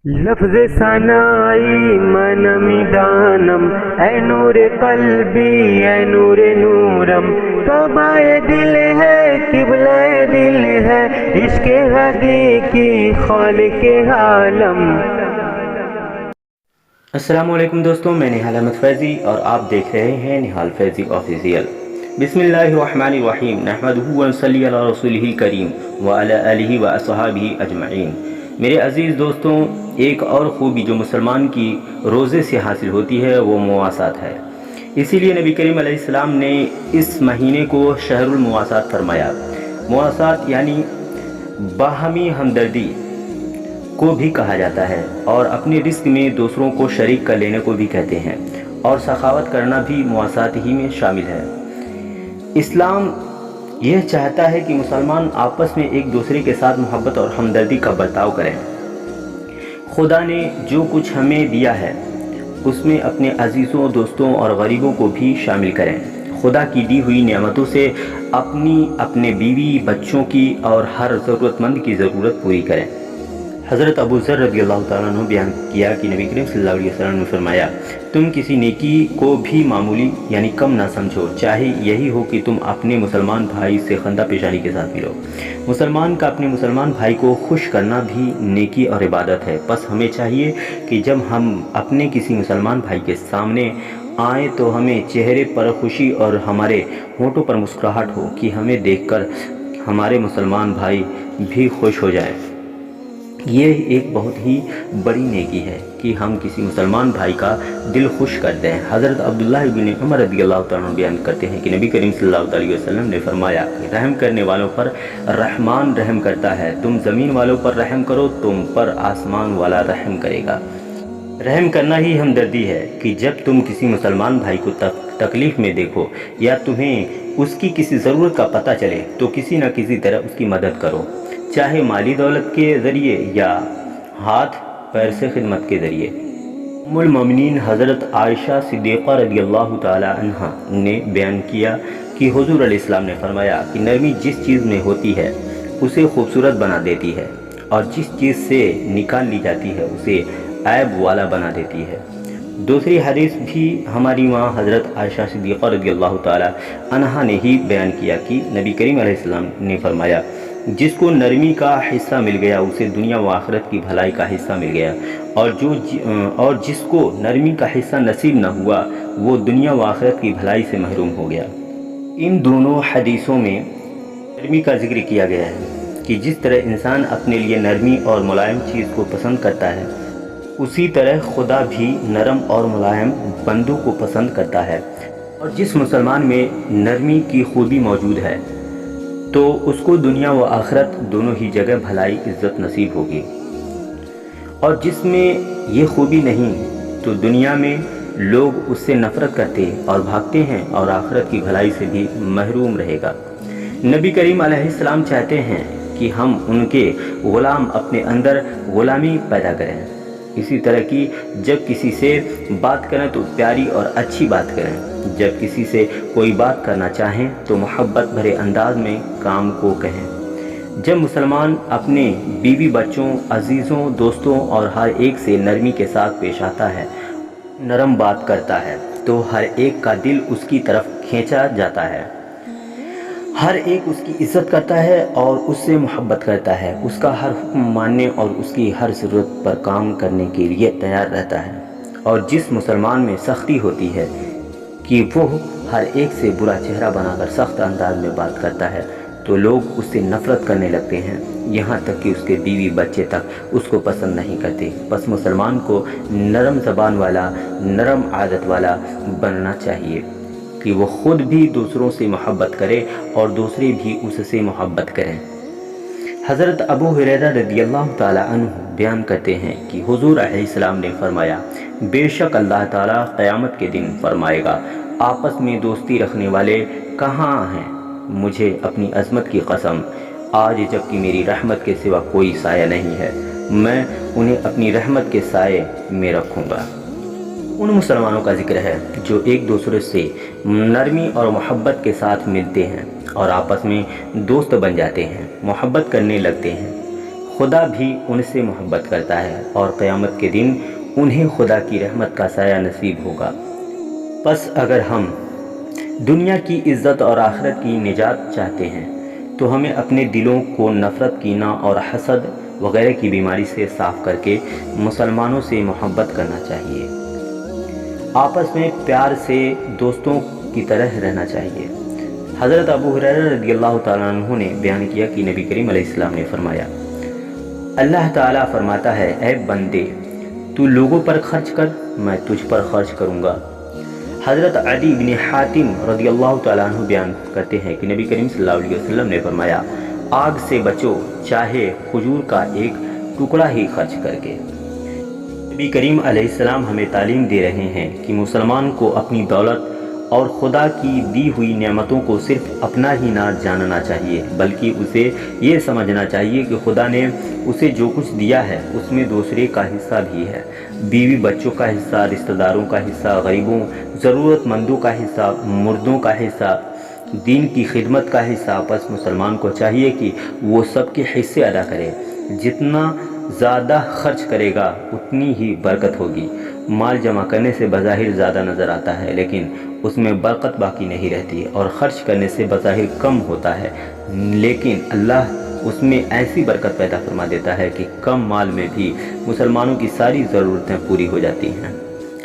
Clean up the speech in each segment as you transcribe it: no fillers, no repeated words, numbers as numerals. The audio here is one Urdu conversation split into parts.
لفظ ثنائی من میدانم، اے نور قلبی اے نور نورم، توبہ دل ہے قبلہ دل ہے، عشق حقیقی خالق عالم۔ السلام علیکم دوستوں، میں نہال احمد فیضی اور آپ دیکھ رہے ہیں نہال فیضی آفیشیل۔ بسم اللہ الرحمن الرحیم، نحمدہ ونصلی علی رسولہ الکریم وعلی آلہ واصحابہ اجمعین۔ میرے عزیز دوستوں، ایک اور خوبی جو مسلمان کی روزے سے حاصل ہوتی ہے وہ مواسات ہے۔ اسی لیے نبی کریم علیہ السلام نے اس مہینے کو شہر المواسات فرمایا۔ مواسات یعنی باہمی ہمدردی کو بھی کہا جاتا ہے، اور اپنے رزق میں دوسروں کو شریک کر لینے کو بھی کہتے ہیں، اور سخاوت کرنا بھی مواسات ہی میں شامل ہے۔ اسلام یہ چاہتا ہے کہ مسلمان آپس میں ایک دوسرے کے ساتھ محبت اور ہمدردی کا برتاؤ کریں۔ خدا نے جو کچھ ہمیں دیا ہے اس میں اپنے عزیزوں، دوستوں اور غریبوں کو بھی شامل کریں۔ خدا کی دی ہوئی نعمتوں سے اپنے بیوی، بچوں کی اور ہر ضرورت مند کی ضرورت پوری کریں۔ حضرت ابو ذر رضی اللہ تعالیٰ عنہ بیان کیا کہ نبی کریم صلی اللہ علیہ وسلم نے فرمایا، تم کسی نیکی کو بھی معمولی یعنی کم نہ سمجھو، چاہے یہی ہو کہ تم اپنے مسلمان بھائی سے خندہ پیشانی کے ساتھ ملو۔ مسلمان کا اپنے مسلمان بھائی کو خوش کرنا بھی نیکی اور عبادت ہے۔ بس ہمیں چاہیے کہ جب ہم اپنے کسی مسلمان بھائی کے سامنے آئیں تو ہمیں چہرے پر خوشی اور ہمارے ہونٹوں پر مسکراہٹ ہو کہ ہمیں دیکھ کر ہمارے مسلمان بھائی بھی خوش ہو جائیں۔ یہ ایک بہت ہی بڑی نیکی ہے کہ ہم کسی مسلمان بھائی کا دل خوش کر دیں۔ حضرت عبداللہ بن عمر رضی اللہ تعالیٰ عنہ بیان کرتے ہیں کہ نبی کریم صلی اللہ علیہ وسلم نے فرمایا کہ رحم کرنے والوں پر رحمان رحم کرتا ہے، تم زمین والوں پر رحم کرو، تم پر آسمان والا رحم کرے گا۔ رحم کرنا ہی ہمدردی ہے کہ جب تم کسی مسلمان بھائی کو تکلیف میں دیکھو یا تمہیں اس کی کسی ضرورت کا پتہ چلے تو کسی نہ کسی طرح اس کی مدد کرو، چاہے مالی دولت کے ذریعے یا ہاتھ پیر سے خدمت کے ذریعے۔ ام المومنین حضرت عائشہ صدیقہ رضی اللہ تعالی عنہ نے بیان کیا کہ حضور علیہ السلام نے فرمایا کہ نرمی جس چیز میں ہوتی ہے اسے خوبصورت بنا دیتی ہے، اور جس چیز سے نکال لی جاتی ہے اسے عیب والا بنا دیتی ہے۔ دوسری حدیث بھی ہماری ماں حضرت عائشہ صدیقہ رضی اللہ تعالی عنہا نے ہی بیان کیا کہ نبی کریم علیہ السلام نے فرمایا، جس کو نرمی کا حصہ مل گیا اسے دنیا و آخرت کی بھلائی کا حصہ مل گیا، اور جس کو نرمی کا حصہ نصیب نہ ہوا وہ دنیا و آخرت کی بھلائی سے محروم ہو گیا۔ ان دونوں حدیثوں میں نرمی کا ذکر کیا گیا ہے کہ جس طرح انسان اپنے لیے نرمی اور ملائم چیز کو پسند کرتا ہے، اسی طرح خدا بھی نرم اور ملائم بندوں کو پسند کرتا ہے، اور جس مسلمان میں نرمی کی خوبی موجود ہے تو اس کو دنیا و آخرت دونوں ہی جگہ بھلائی عزت نصیب ہوگی، اور جس میں یہ خوبی نہیں تو دنیا میں لوگ اس سے نفرت کرتے اور بھاگتے ہیں، اور آخرت کی بھلائی سے بھی محروم رہے گا۔ نبی کریم علیہ السلام چاہتے ہیں کہ ہم ان کے غلام اپنے اندر غلامی پیدا کریں۔ اسی طرح کی جب کسی سے بات کریں تو پیاری اور اچھی بات کریں، جب کسی سے کوئی بات کرنا چاہیں تو محبت بھرے انداز میں کام کو کہیں۔ جب مسلمان اپنے بیوی، بچوں، عزیزوں، دوستوں اور ہر ایک سے نرمی کے ساتھ پیش آتا ہے، نرم بات کرتا ہے، تو ہر ایک کا دل اس کی طرف کھینچا جاتا ہے، ہر ایک اس کی عزت کرتا ہے اور اس سے محبت کرتا ہے، اس کا ہر حکم ماننے اور اس کی ہر ضرورت پر کام کرنے کے لیے تیار رہتا ہے۔ اور جس مسلمان میں سختی ہوتی ہے کہ وہ ہر ایک سے برا چہرہ بنا کر سخت انداز میں بات کرتا ہے تو لوگ اس سے نفرت کرنے لگتے ہیں، یہاں تک کہ اس کے بیوی بچے تک اس کو پسند نہیں کرتے۔ بس مسلمان کو نرم زبان والا، نرم عادت والا بننا چاہیے کہ وہ خود بھی دوسروں سے محبت کرے اور دوسرے بھی اس سے محبت کریں۔ حضرت ابو ہریرہ رضی اللہ تعالی عنہ بیان کرتے ہیں کہ حضور علیہ السلام نے فرمایا، بے شک اللہ تعالیٰ قیامت کے دن فرمائے گا، آپس میں دوستی رکھنے والے کہاں ہیں؟ مجھے اپنی عظمت کی قسم، آج جب کہ میری رحمت کے سوا کوئی سایہ نہیں ہے، میں انہیں اپنی رحمت کے سائے میں رکھوں گا۔ ان مسلمانوں کا ذکر ہے جو ایک دوسرے سے نرمی اور محبت کے ساتھ ملتے ہیں اور آپس میں دوست بن جاتے ہیں، محبت کرنے لگتے ہیں۔ خدا بھی ان سے محبت کرتا ہے اور قیامت کے دن انہیں خدا کی رحمت کا سایہ نصیب ہوگا۔ پس اگر ہم دنیا کی عزت اور آخرت کی نجات چاہتے ہیں تو ہمیں اپنے دلوں کو نفرت، کینہ اور حسد وغیرہ کی بیماری سے صاف کر کے مسلمانوں سے محبت کرنا چاہیے۔ آپس میں پیار سے دوستوں کی طرح رہنا چاہیے۔ حضرت ابو ہریرہ رضی اللہ تعالیٰ عنہ نے بیان کیا کہ نبی کریم علیہ السلام نے فرمایا، اللہ تعالیٰ فرماتا ہے، اے بندے تو لوگوں پر خرچ کر، میں تجھ پر خرچ کروں گا۔ حضرت عدی بن حاتم رضی اللہ تعالیٰ عنہ بیان کرتے ہیں کہ نبی کریم صلی اللہ علیہ وسلم نے فرمایا، آگ سے بچو چاہے کھجور کا ایک ٹکڑا ہی خرچ کر کے۔ نبی کریم علیہ السلام ہمیں تعلیم دے رہے ہیں کہ مسلمان کو اپنی دولت اور خدا کی دی ہوئی نعمتوں کو صرف اپنا ہی نہ جاننا چاہیے، بلکہ اسے یہ سمجھنا چاہیے کہ خدا نے اسے جو کچھ دیا ہے اس میں دوسرے کا حصہ بھی ہے، بیوی بچوں کا حصہ، رشتہ داروں کا حصہ، غریبوں ضرورت مندوں کا حصہ، مردوں کا حصہ، دین کی خدمت کا حصہ۔ پس مسلمان کو چاہیے کہ وہ سب کے حصے ادا کرے۔ جتنا زیادہ خرچ کرے گا اتنی ہی برکت ہوگی۔ مال جمع کرنے سے بظاہر زیادہ نظر آتا ہے، لیکن اس میں برکت باقی نہیں رہتی، اور خرچ کرنے سے بظاہر کم ہوتا ہے، لیکن اللہ اس میں ایسی برکت پیدا فرما دیتا ہے کہ کم مال میں بھی مسلمانوں کی ساری ضرورتیں پوری ہو جاتی ہیں۔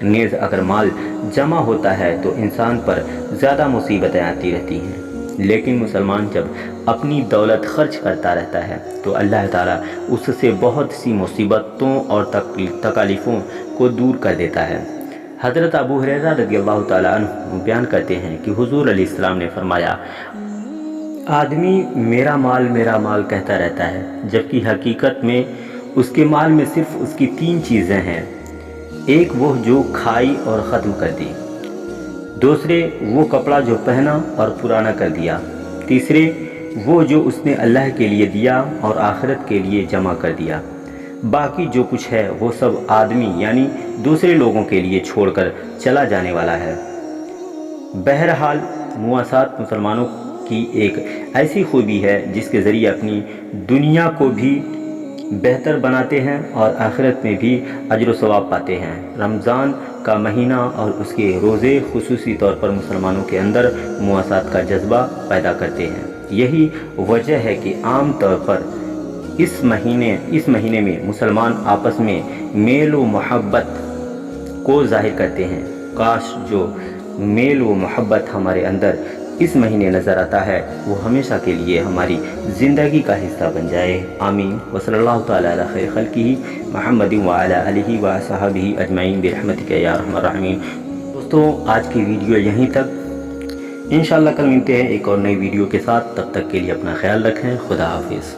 نیز اگر مال جمع ہوتا ہے تو انسان پر زیادہ مصیبتیں آتی رہتی ہیں، لیکن مسلمان جب اپنی دولت خرچ کرتا رہتا ہے تو اللہ تعالیٰ اس سے بہت سی مصیبتوں اور تکالیفوں کو دور کر دیتا ہے۔ حضرت ابو ہریرہ رضی اللہ تعالیٰ عنہ بیان کرتے ہیں کہ حضور علیہ السلام نے فرمایا، آدمی میرا مال کہتا رہتا ہے، جبکہ حقیقت میں اس کے مال میں صرف اس کی 3 چیزیں ہیں۔ ایک وہ جو کھائی اور ختم کر دی، دوسرے وہ کپڑا جو پہنا اور پرانا کر دیا، تیسرے وہ جو اس نے اللہ کے لیے دیا اور آخرت کے لیے جمع کر دیا۔ باقی جو کچھ ہے وہ سب آدمی یعنی دوسرے لوگوں کے لیے چھوڑ کر چلا جانے والا ہے۔ بہرحال مواسات مسلمانوں کی ایک ایسی خوبی ہے جس کے ذریعے اپنی دنیا کو بھی بہتر بناتے ہیں اور آخرت میں بھی اجر و ثواب پاتے ہیں۔ رمضان کا مہینہ اور اس کے روزے خصوصی طور پر مسلمانوں کے اندر مواسات کا جذبہ پیدا کرتے ہیں۔ یہی وجہ ہے کہ عام طور پر اس مہینے میں مسلمان آپس میں میل و محبت کو ظاہر کرتے ہیں۔ کاش جو میل و محبت ہمارے اندر اس مہینے نظر آتا ہے وہ ہمیشہ کے لیے ہماری زندگی کا حصہ بن جائے۔ آمین۔ وصلی اللہ تعالیٰ علی خیر خلقہ محمد وعلی آلہ وصحبہ اجمعین برحمتک یا ارحم الراحمین۔ دوستوں آج کی ویڈیو یہیں تک، انشاءاللہ کل ملتے ہیں ایک اور نئی ویڈیو کے ساتھ، تب تک کے لیے اپنا خیال رکھیں۔ خدا حافظ۔